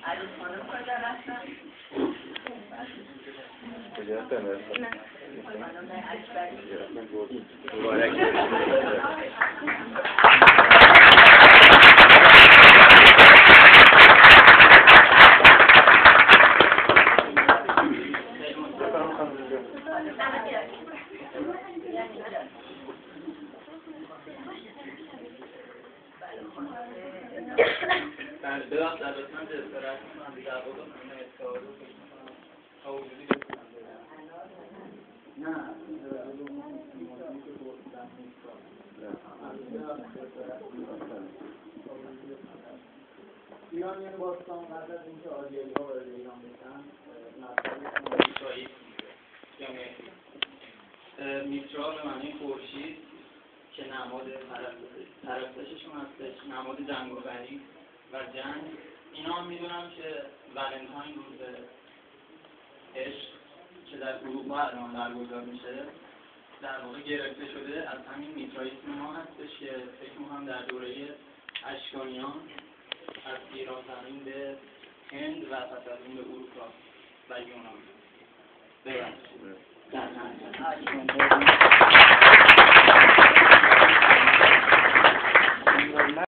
علی خانم کجا رفتن؟ کجا رفتن؟ نه خانم اکبری مبارک ببخشید البته من جسارت میکنم دیگه عباد خانم افتحاری رو تا وجودی بکنم نه ایران یعنی باستان قبل از اینکه آریایی ها وارد ایران بشن مذهب میترایی یا میترا به معنی خورشید که نماد پرستششون هستش، نماد جنگاوری و جنگ. اینا هم میدونم که ولنتاین روز عشق که در اروپا الان برگزار میشه در واقع گرفته شده از همین میتراییسم ما هستش که فکر میکنم در دوره اشکانیان از ایران زمین به هند و پس از اون به اروپا و یونان ببخشید.